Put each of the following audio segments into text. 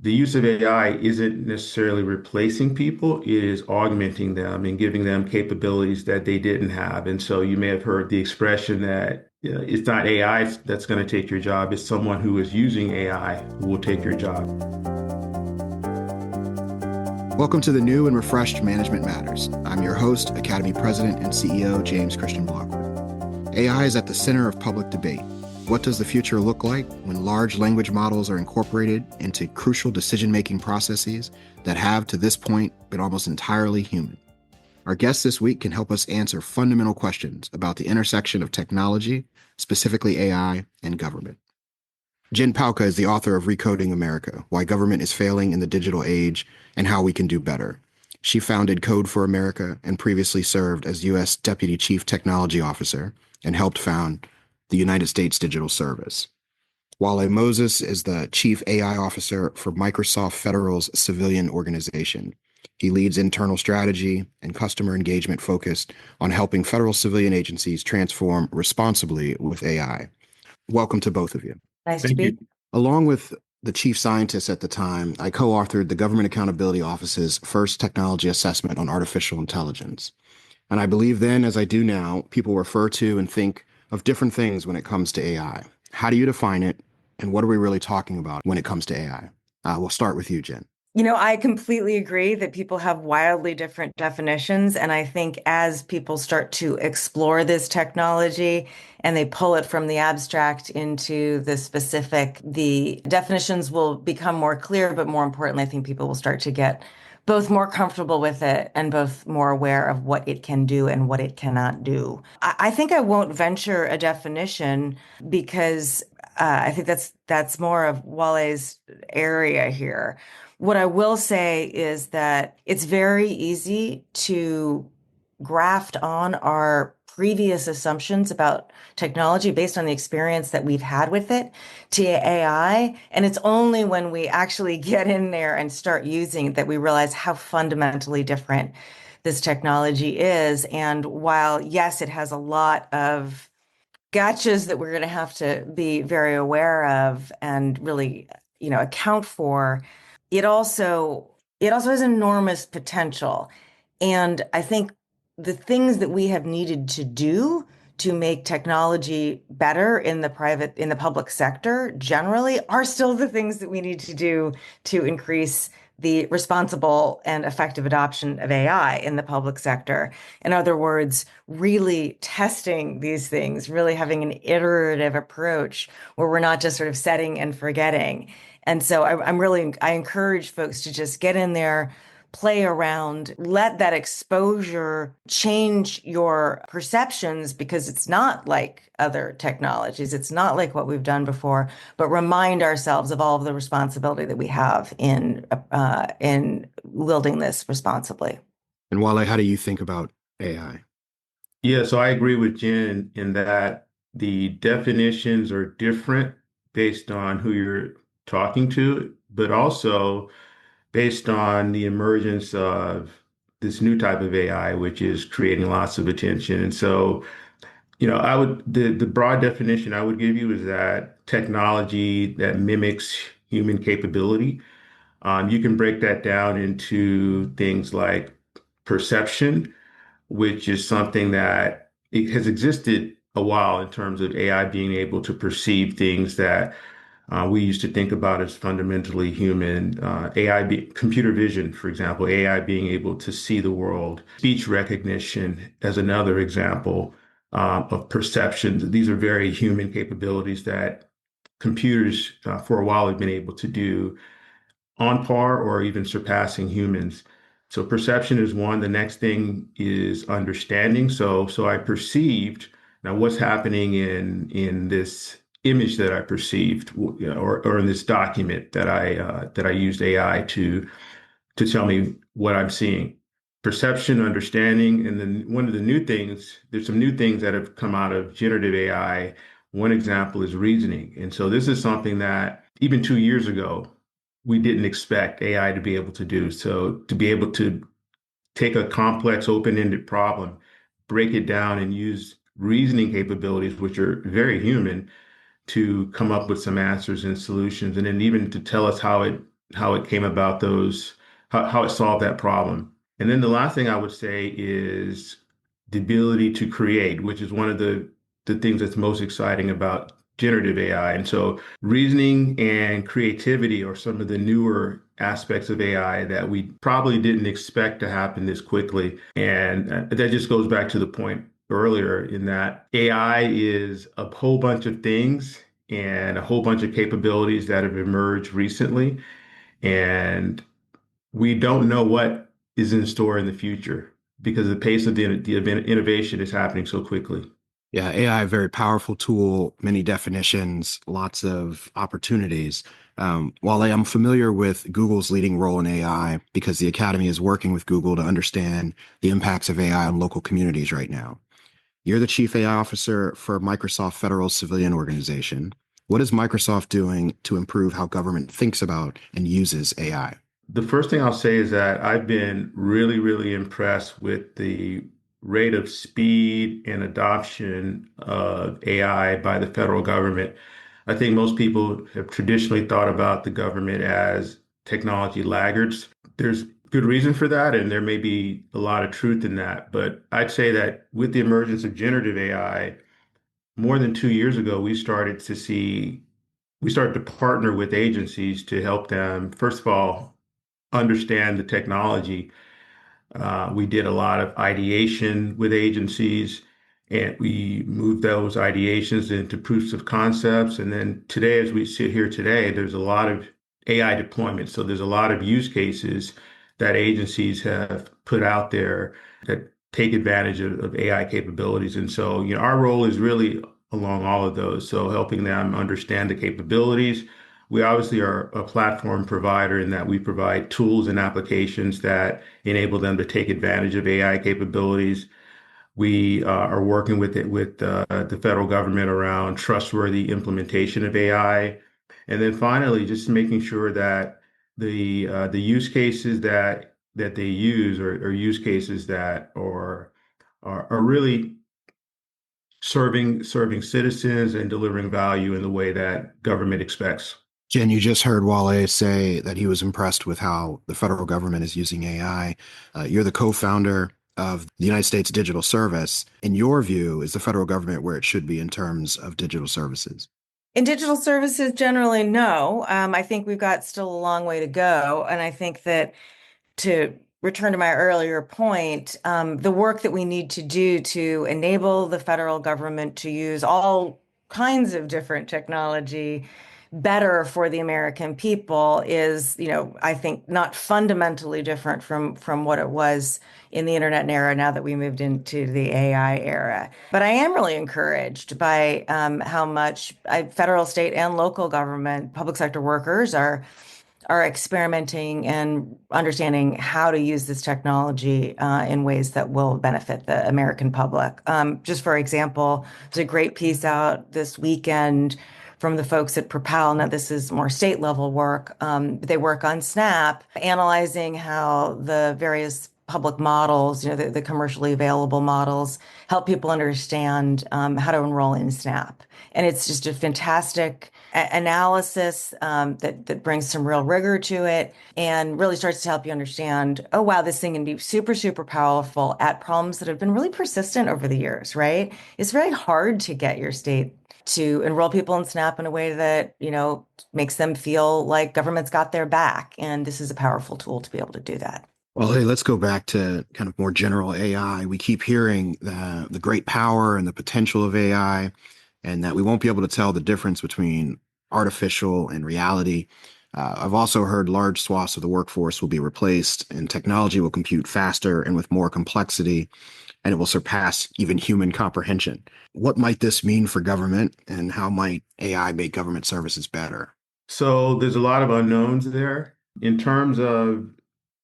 the use of AI isn't necessarily replacing people, it is augmenting them and giving them capabilities that they didn't have. And so you may have heard the expression that it's not AI that's going to take your job, it's someone who is using AI who will take your job. Welcome to the new and refreshed Management Matters. I'm your host, Academy President and CEO James Christian Blockwood. AI is at the center of public debate. What does the future look like when large language models are incorporated into crucial decision-making processes that have, to this point, been almost entirely human? Our guest this week can help us answer fundamental questions about the intersection of technology, specifically AI, and government. Jen Palhka is the author of Recoding America: Why Government is Failing in the Digital Age and How We Can Do Better. She founded Code for America and previously served as U.S. Deputy Chief Technology Officer and helped found the United States Digital Service. Wole Moses is the Chief AI Officer for Microsoft Federal's civilian organization. He leads internal strategy and customer engagement focused on helping federal civilian agencies transform responsibly with AI. Welcome to both of you. Nice to Thank be. you. Along with the chief scientist at the time, I co-authored the Government Accountability Office's first technology assessment on artificial intelligence. And I believe then, as I do now, people refer to and think of different things when it comes to AI. How do you define it, and what are we really talking about when it comes to AI? We'll start with you, Jen. I completely agree that people have wildly different definitions. And I think as people start to explore this technology and they pull it from the abstract into the specific, the definitions will become more clear. But more importantly, I think people will start to get both more comfortable with it and both more aware of what it can do and what it cannot do. I think I won't venture a definition because I think that's more of Wole's area here. What I will say is that it's very easy to graft on our previous assumptions about technology based on the experience that we've had with it to AI. And it's only when we actually get in there and start using it that we realize how fundamentally different this technology is. And while, yes, it has a lot of gotchas that we're going to have to be very aware of and really, account for, it also has enormous potential. And I think the things that we have needed to do to make technology better in the public sector generally are still the things that we need to do to increase the responsible and effective adoption of AI in the public sector. In other words, really testing these things, really having an iterative approach where we're not just sort of setting and forgetting. And so I encourage folks to just get in there, play around, let that exposure change your perceptions, because it's not like other technologies. It's not like what we've done before, but remind ourselves of all of the responsibility that we have in wielding this responsibly. And Wole, how do you think about AI? Yeah, so I agree with Jen in that the definitions are different based on who you're talking to, but also based on the emergence of this new type of AI, which is creating lots of attention. And so, the broad definition I would give you is that technology that mimics human capability. You can break that down into things like perception, which is something that it has existed a while in terms of AI being able to perceive things that we used to think about as fundamentally human. Computer vision, for example, AI being able to see the world. Speech recognition as another example of perception. These are very human capabilities that computers for a while have been able to do on par or even surpassing humans. So perception is one. The next thing is understanding. So I perceived. Now what's happening in this image that I perceived, or in this document that I used AI to tell me what I'm seeing. Perception, understanding, and then one of the new things. There's some new things that have come out of generative AI. One example is reasoning, and so this is something that even 2 years ago we didn't expect AI to be able to do. So to be able to take a complex, open-ended problem, break it down, and use reasoning capabilities, which are very human, to come up with some answers and solutions, and then even to tell us how it how it came about how it solved that problem. And then the last thing I would say is the ability to create, which is one of the things that's most exciting about generative AI. And so reasoning and creativity are some of the newer aspects of AI that we probably didn't expect to happen this quickly. And that just goes back to the point earlier in that AI is a whole bunch of things and a whole bunch of capabilities that have emerged recently. And we don't know what is in store in the future because the pace of the innovation is happening so quickly. Yeah, AI, very powerful tool, many definitions, lots of opportunities. While I am familiar with Google's leading role in AI, because the Academy is working with Google to understand the impacts of AI on local communities right now. You're the Chief AI Officer for Microsoft Federal Civilian Organization. What is Microsoft doing to improve how government thinks about and uses AI? The first thing I'll say is that I've been really, really impressed with the rate of speed and adoption of AI by the federal government. I think most people have traditionally thought about the government as technology laggards. There's good reason for that, and there may be a lot of truth in that. But I'd say that with the emergence of generative AI, more than 2 years ago, we started to partner with agencies to help them, first of all, understand the technology. We did a lot of ideation with agencies, and we moved those ideations into proofs of concepts. And then today, as we sit here today, there's a lot of AI deployment. So there's a lot of use cases that agencies have put out there that take advantage of AI capabilities. And so, our role is really along all of those. So helping them understand the capabilities. We obviously are a platform provider in that we provide tools and applications that enable them to take advantage of AI capabilities. We are working with the federal government around trustworthy implementation of AI, and then finally, just making sure that the use cases that they use are use cases that are really serving citizens and delivering value in the way that government expects. Jen, you just heard Wale say that he was impressed with how the federal government is using AI. You're the co-founder of the United States Digital Service. In your view, is the federal government where it should be in terms of digital services? In digital services, generally, no. I think we've got still a long way to go. And I think that to return to my earlier point, the work that we need to do to enable the federal government to use all kinds of different technology better for the American people is, I think not fundamentally different from what it was in the internet era now that we moved into the AI era. But I am really encouraged by how much federal, state, and local government, public sector workers are experimenting and understanding how to use this technology in ways that will benefit the American public. Just for example, there's a great piece out this weekend from the folks at Propel. Now, this is more state level work. They work on Snap, analyzing how the various public models, the commercially available models, help people understand how to enroll in Snap. And it's just a fantastic analysis that brings some real rigor to it and really starts to help you understand, oh, wow, this thing can be super, super powerful at problems that have been really persistent over the years, right? It's very hard to get your state to enroll people in SNAP in a way that, makes them feel like government's got their back. And this is a powerful tool to be able to do that. Well, hey, let's go back to kind of more general AI. We keep hearing the great power and the potential of AI, and that we won't be able to tell the difference between artificial and reality. I've also heard large swaths of the workforce will be replaced, and technology will compute faster and with more complexity, and it will surpass even human comprehension. What might this mean for government, and how might AI make government services better? So there's a lot of unknowns there. In terms of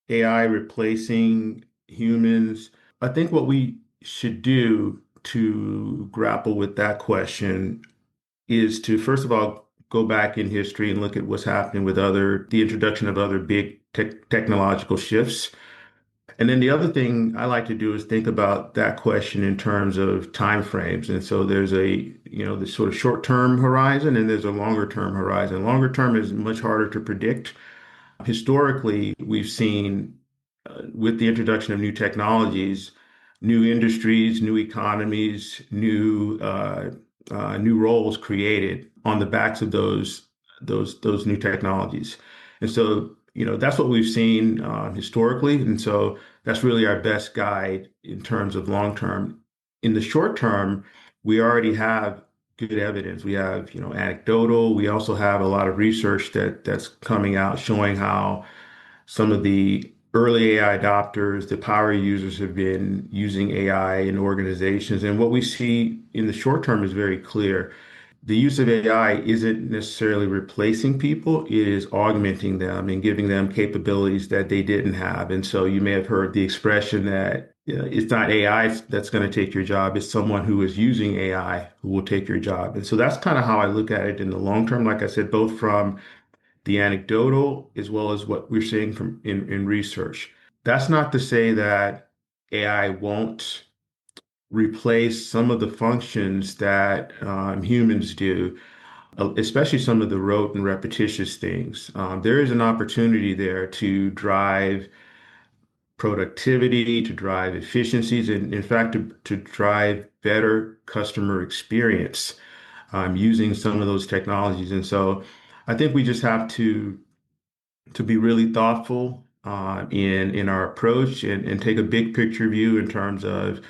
AI replacing humans, I think what we should do to grapple with that question is to, first of all, go back in history and look at what's happening with the introduction of other big technological shifts. And then the other thing I like to do is think about that question in terms of time frames. And so there's this sort of short-term horizon and there's a longer term horizon. Longer term is much harder to predict. Historically, we've seen with the introduction of new technologies, new industries, new economies, new roles created on the backs of those new technologies. And so, that's what we've seen historically. And so that's really our best guide in terms of long term. In the short term, we already have good evidence. We have, anecdotal. We also have a lot of research that's coming out showing how some of the early AI adopters, the power users have been using AI in organizations. And what we see in the short term is very clear. The use of AI isn't necessarily replacing people, it is augmenting them and giving them capabilities that they didn't have. And so you may have heard the expression that it's not AI that's going to take your job, it's someone who is using AI who will take your job. And so that's kind of how I look at it in the long term, like I said, both from the anecdotal as well as what we're seeing from in research. That's not to say that AI won't replace some of the functions that humans do, especially some of the rote and repetitious things. There is an opportunity there to drive productivity, to drive efficiencies, and in fact, to drive better customer experience using some of those technologies. And so I think we just have to be really thoughtful in our approach and take a big picture view in terms of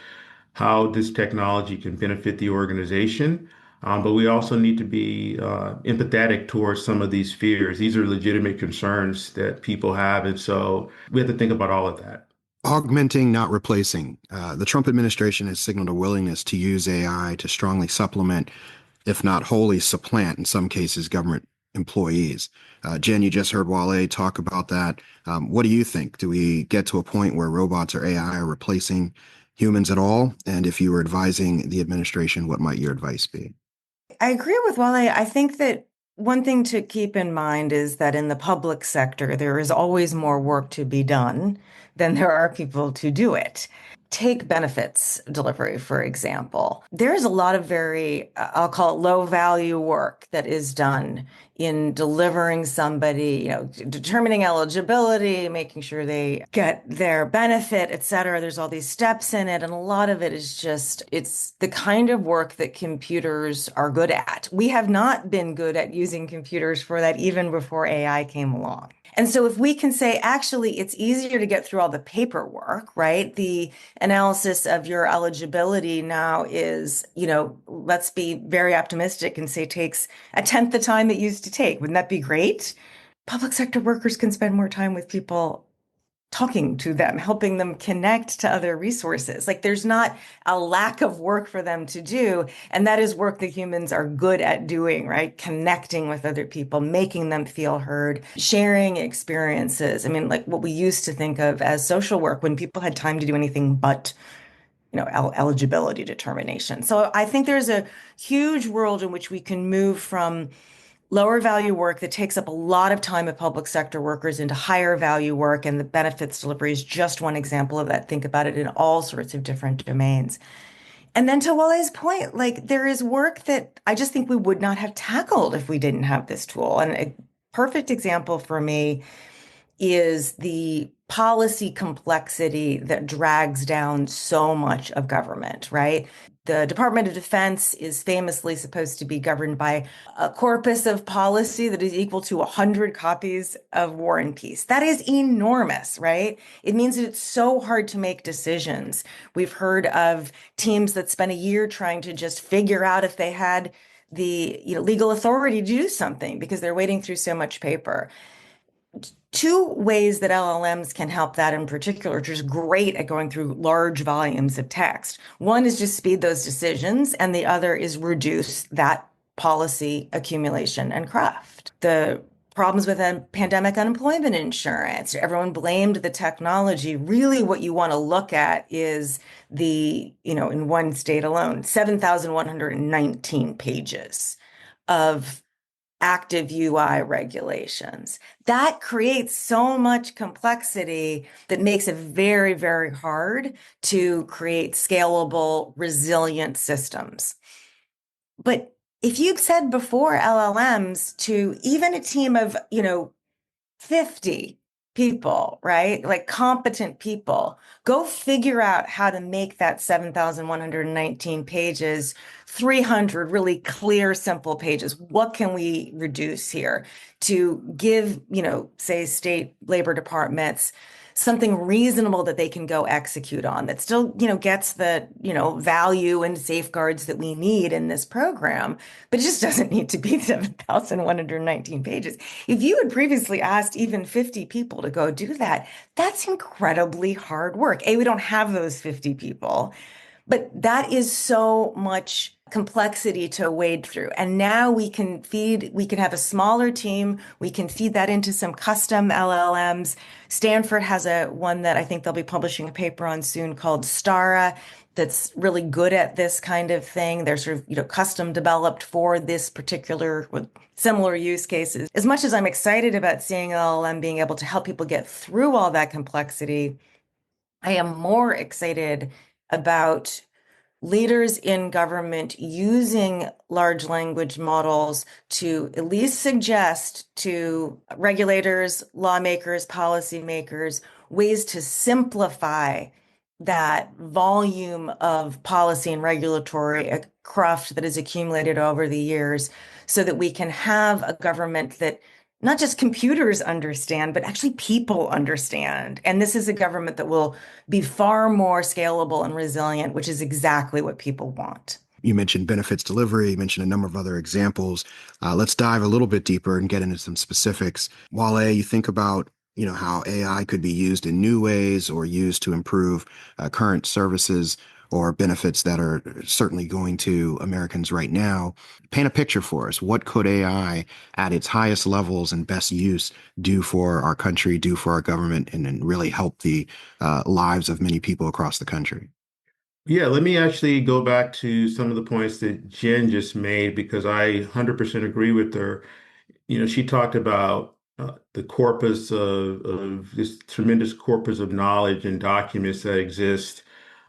how this technology can benefit the organization. But we also need to be empathetic towards some of these fears. These are legitimate concerns that people have. And so we have to think about all of that. Augmenting, not replacing. The Trump administration has signaled a willingness to use AI to strongly supplement, if not wholly supplant, in some cases, government employees. Jen, you just heard Wale talk about that. What do you think? Do we get to a point where robots or AI are replacing humans at all? And if you were advising the administration, what might your advice be? I agree with Wale. I think that one thing to keep in mind is that in the public sector, there is always more work to be done than there are people to do it. Take benefits delivery, for example. There's a lot of I'll call it low value work that is done in delivering somebody, determining eligibility, making sure they get their benefit, et cetera. There's all these steps in it. And a lot of it is it's the kind of work that computers are good at. We have not been good at using computers for that even before AI came along. And so if we can say, actually, it's easier to get through all the paperwork, right? The analysis of your eligibility now is, let's be very optimistic and say takes a tenth the time it used to take. Wouldn't that be great? Public sector workers can spend more time with people talking to them, helping them connect to other resources. Like there's not a lack of work for them to do. And that is work that humans are good at doing, right? Connecting with other people, making them feel heard, sharing experiences. I mean, like what we used to think of as social work when people had time to do anything but eligibility determination. So I think there's a huge world in which we can move from lower value work that takes up a lot of time of public sector workers into higher value work. And the benefits delivery is just one example of that. Think about it in all sorts of different domains. And then to Wale's point, like there is work that I just think we would not have tackled if we didn't have this tool. And a perfect example for me is the policy complexity that drags down so much of government, right? The Department of Defense is famously supposed to be governed by a corpus of policy that is equal to 100 copies of War and Peace. That is enormous, right? It means that it's so hard to make decisions. We've heard of teams that spent a year trying to just figure out if they had the legal authority to do something because they're wading through so much paper. Two ways that LLMs can help that in particular, which is great at going through large volumes of text. One is just speed those decisions, and the other is reduce that policy accumulation and craft. The problems with pandemic unemployment insurance, everyone blamed the technology. Really, what you want to look at is in one state alone, 7,119 pages of active UI regulations. That creates so much complexity that makes it very, very hard to create scalable, resilient systems. But if you've said before LLMs to even a team of, 50 people, right? Like competent people. Go figure out how to make that 7,119 pages, 300 really clear, simple pages. What can we reduce here to give, say, state labor departments something reasonable that they can go execute on that still, gets the, value and safeguards that we need in this program, but it just doesn't need to be 7,119 pages. If you had previously asked even 50 people to go do that, that's incredibly hard work. We don't have those 50 people. But that is so much complexity to wade through. And now we can have a smaller team. We can feed that into some custom LLMs. Stanford has one that I think they'll be publishing a paper on soon called Stara that's really good at this kind of thing. They're sort of, custom developed for this particular with similar use cases. As much as I'm excited about seeing LLM being able to help people get through all that complexity, I am more excited about leaders in government using large language models to at least suggest to regulators, lawmakers, policymakers, ways to simplify that volume of policy and regulatory cruft that has accumulated over the years so that we can have a government that not just computers understand, but actually people understand. And this is a government that will be far more scalable and resilient, which is exactly what people want. You mentioned benefits delivery, you mentioned a number of other examples. Let's dive a little bit deeper and get into some specifics. Wale, you think about how AI could be used in new ways or used to improve current services or benefits that are certainly going to Americans right now. Paint a picture for us. What could AI at its highest levels and best use do for our country, do for our government, and really help the lives of many people across the country? Yeah, let me actually go back to some of the points that Jen just made because I 100% agree with her. She talked about the corpus of this tremendous corpus of knowledge and documents that exist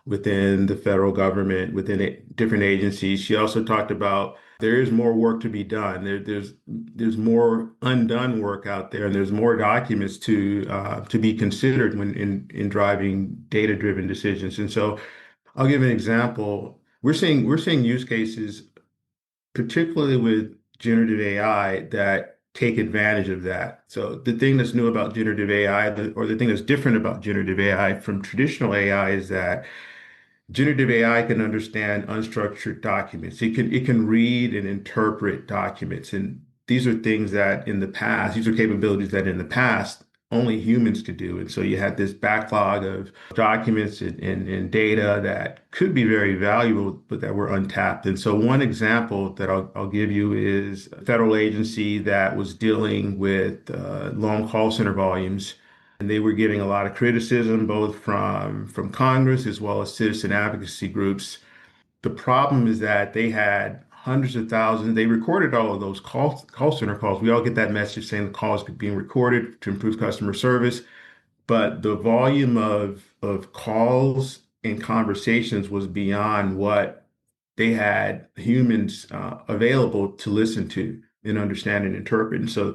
within the federal government, within different agencies. She also talked about there is more work to be done. There's more undone work out there, and there's more documents to be considered when in driving data-driven decisions. And so I'll give an example. We're seeing use cases, particularly with generative AI, that take advantage of that. So the thing that's new about generative AI, or the thing that's different about generative AI from traditional AI, is that generative AI can understand unstructured documents. It can read and interpret documents. And these are capabilities that in the past only humans could do. And so you had this backlog of documents and data that could be very valuable, but that were untapped. And so one example that I'll give you is a federal agency that was dealing with long call center volumes. And they were getting a lot of criticism, both from Congress as well as citizen advocacy groups. The problem is that they had hundreds of thousands. They recorded all of those call center calls. We all get that message saying the calls are being recorded to improve customer service. But the volume of calls and conversations was beyond what they had humans available to listen to and understand and interpret. And so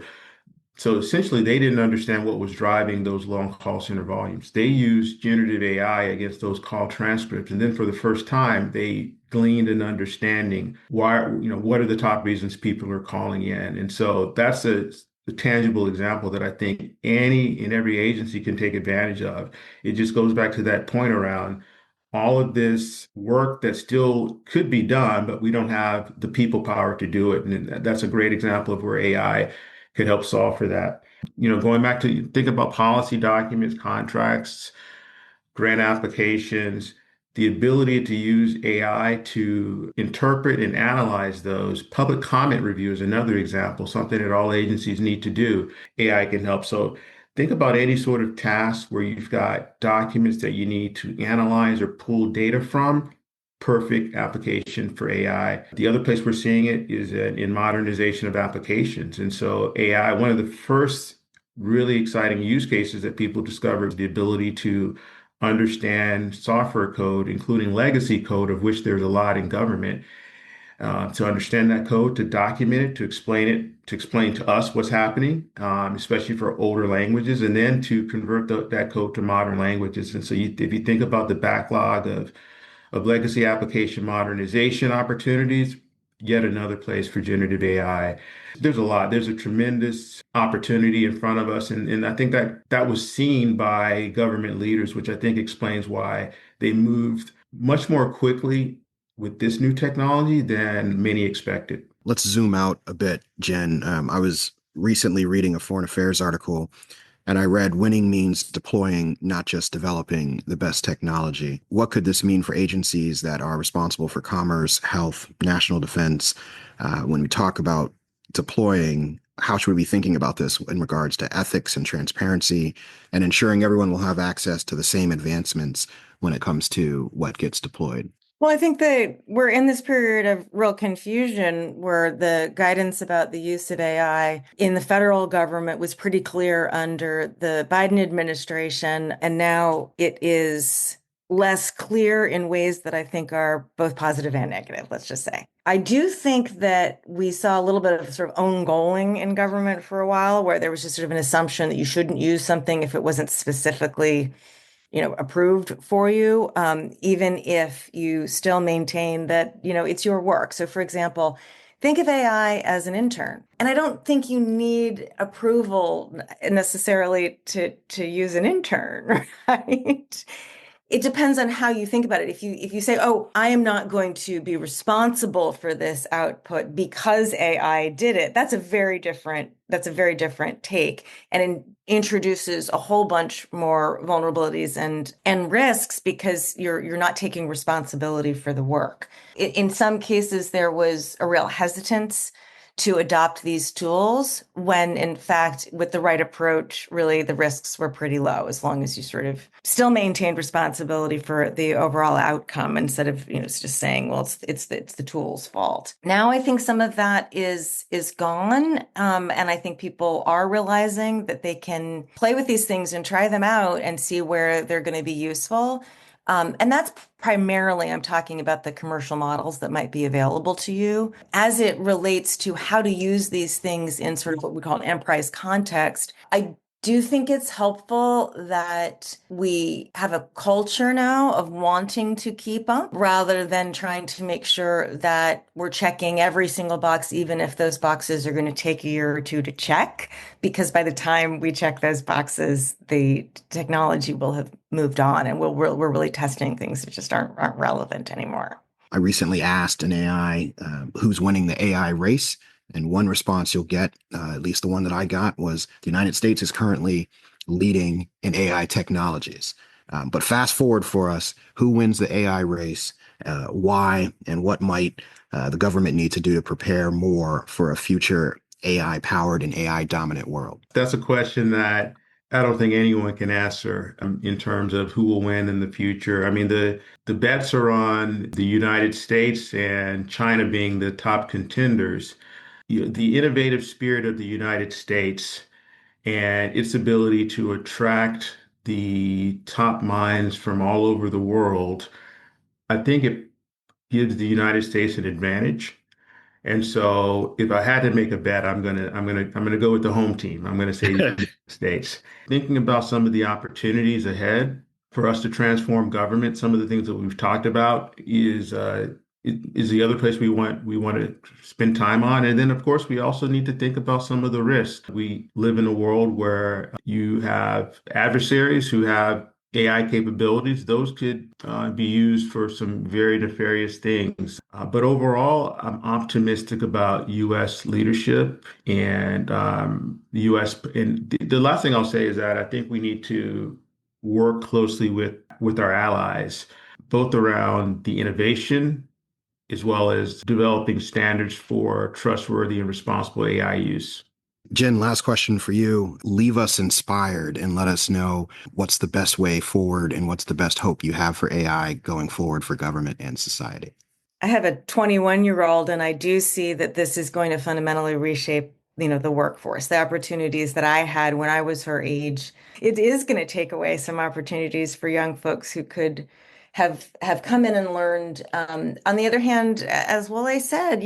essentially, they didn't understand what was driving those long call center volumes. They used generative AI against those call transcripts. And then for the first time, they gleaned an understanding why, what are the top reasons people are calling in. And so that's a tangible example that I think any and every agency can take advantage of. It just goes back to that point around all of this work that still could be done, but we don't have the people power to do it. And that's a great example of where AI could help solve for that. Going back to think about policy documents, contracts, grant applications, the ability to use AI to interpret and analyze those. Public comment review is another example, something that all agencies need to do. AI can help. So think about any sort of task where you've got documents that you need to analyze or pull data from. Perfect application for AI. The other place we're seeing it is in modernization of applications. And so AI, one of the first really exciting use cases that people discovered, the ability to understand software code, including legacy code, of which there's a lot in government, to understand that code, to document it, to explain to us what's happening, especially for older languages, and then to convert that code to modern languages. And so if you think about the backlog of legacy application modernization opportunities, yet another place for generative AI. There's a lot. There's a tremendous opportunity in front of us. And I think that was seen by government leaders, which I think explains why they moved much more quickly with this new technology than many expected. Let's zoom out a bit, Jen. I was recently reading a foreign affairs article and I read winning means deploying, not just developing the best technology. What could this mean for agencies that are responsible for commerce, health, national defense? When we talk about deploying, how should we be thinking about this in regards to ethics and transparency and ensuring everyone will have access to the same advancements when it comes to what gets deployed? Well, I think that we're in this period of real confusion where the guidance about the use of AI in the federal government was pretty clear under the Biden administration, and now it is less clear in ways that I think are both positive and negative, let's just say. I do think that we saw a little bit of sort of own goaling in government for a while, where there was just sort of an assumption that you shouldn't use something if it wasn't specifically approved for you, even if you still maintain that, it's your work. So for example, think of AI as an intern. And I don't think you need approval necessarily to use an intern, right? It depends on how you think about it. If you say, "Oh, I am not going to be responsible for this output because AI did it," that's a very different take, and it introduces a whole bunch more vulnerabilities and risks because you're not taking responsibility for the work. In some cases, there was a real hesitance to adopt these tools when, in fact, with the right approach, really the risks were pretty low as long as you sort of still maintained responsibility for the overall outcome instead of, just saying, well, it's the tool's fault. Now I think some of that is gone, and I think people are realizing that they can play with these things and try them out and see where they're going to be useful. And that's primarily, I'm talking about the commercial models that might be available to you. As it relates to how to use these things in sort of what we call an enterprise context, I do think it's helpful that we have a culture now of wanting to keep up rather than trying to make sure that we're checking every single box, even if those boxes are going to take a year or two to check, because by the time we check those boxes, the technology will have moved on and we're really testing things that just aren't relevant anymore. I recently asked an AI who's winning the AI race. And one response you'll get, at least the one that I got, was the United States is currently leading in AI technologies. But fast forward for us, who wins the AI race, why, and what might the government need to do to prepare more for a future AI-powered and AI-dominant world? That's a question that I don't think anyone can answer in terms of who will win in the future. I mean, the bets are on the United States and China being the top contenders. The innovative spirit of the United States and its ability to attract the top minds from all over the world, I think it gives the United States an advantage. And so if I had to make a bet, I'm gonna go with the home team. I'm gonna say the United States. Thinking about some of the opportunities ahead for us to transform government, some of the things that we've talked about is the other place we want to spend time on. And then of course we also need to think about some of the risks. We live in a world where you have adversaries who have AI capabilities. Those could be used for some very nefarious things. But overall, I'm optimistic about U.S. leadership and the U.S. And the last thing I'll say is that I think we need to work closely with our allies, both around the innovation as well as developing standards for trustworthy and responsible AI use. Jen, last question for you. Leave us inspired and let us know what's the best way forward and what's the best hope you have for AI going forward for government and society. I have a 21-year-old, and I do see that this is going to fundamentally reshape, the workforce, the opportunities that I had when I was her age. It is going to take away some opportunities for young folks who could have come in and learned. On the other hand, as well, I said,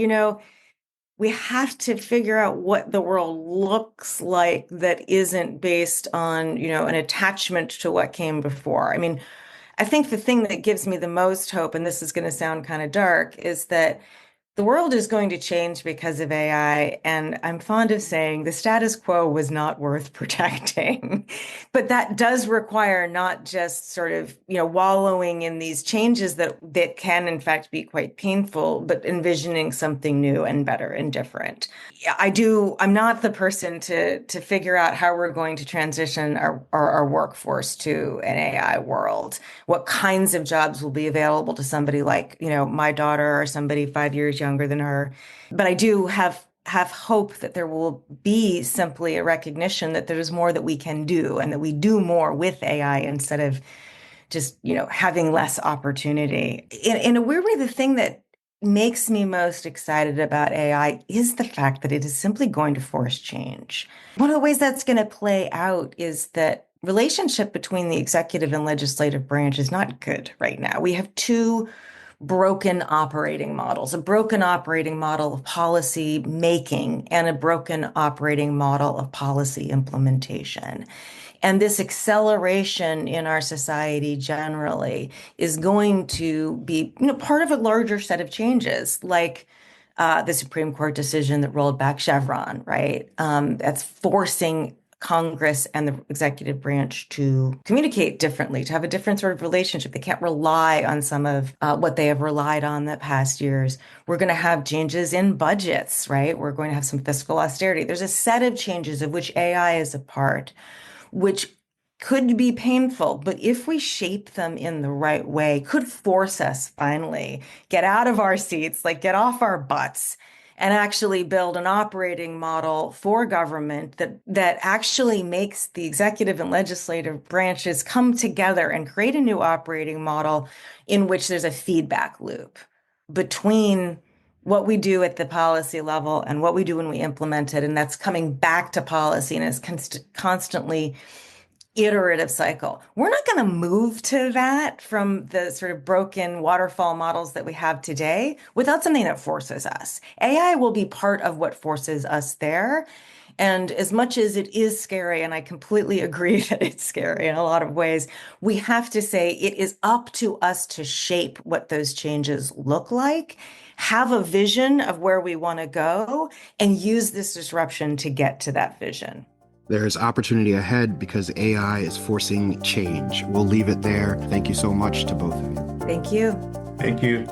we have to figure out what the world looks like that isn't based on, an attachment to what came before. I mean, I think the thing that gives me the most hope, and this is going to sound kind of dark, is that the world is going to change because of AI, and I'm fond of saying the status quo was not worth protecting. But that does require not just sort of, wallowing in these changes that can in fact be quite painful, but envisioning something new and better and different. I'm not the person to figure out how we're going to transition our workforce to an AI world. What kinds of jobs will be available to somebody like, my daughter or somebody 5 years younger than her. But I do have hope that there will be simply a recognition that there's more that we can do and that we do more with AI instead of just, having less opportunity. In a weird way, the thing that makes me most excited about AI is the fact that it is simply going to force change. One of the ways that's going to play out is that relationship between the executive and legislative branch is not good right now. We have two broken operating models, a broken operating model of policy making and a broken operating model of policy implementation. And this acceleration in our society generally is going to be, part of a larger set of changes, like the Supreme Court decision that rolled back Chevron, right? That's forcing Congress and the executive branch to communicate differently, to have a different sort of relationship. They can't rely on some of what they have relied on the past years. We're going to have changes in budgets, right? We're going to have some fiscal austerity. There's a set of changes of which AI is a part, which could be painful, but if we shape them in the right way, could force us finally get out of our seats, like get off our butts and actually build an operating model for government that actually makes the executive and legislative branches come together and create a new operating model in which there's a feedback loop between what we do at the policy level and what we do when we implement it. And that's coming back to policy and is constantly iterative cycle. We're not going to move to that from the sort of broken waterfall models that we have today without something that forces us. AI will be part of what forces us there. And as much as it is scary, and I completely agree that it's scary in a lot of ways, we have to say it is up to us to shape what those changes look like, have a vision of where we want to go, and use this disruption to get to that vision. There's opportunity ahead because AI is forcing change. We'll leave it there. Thank you so much to both of you. Thank you. Thank you.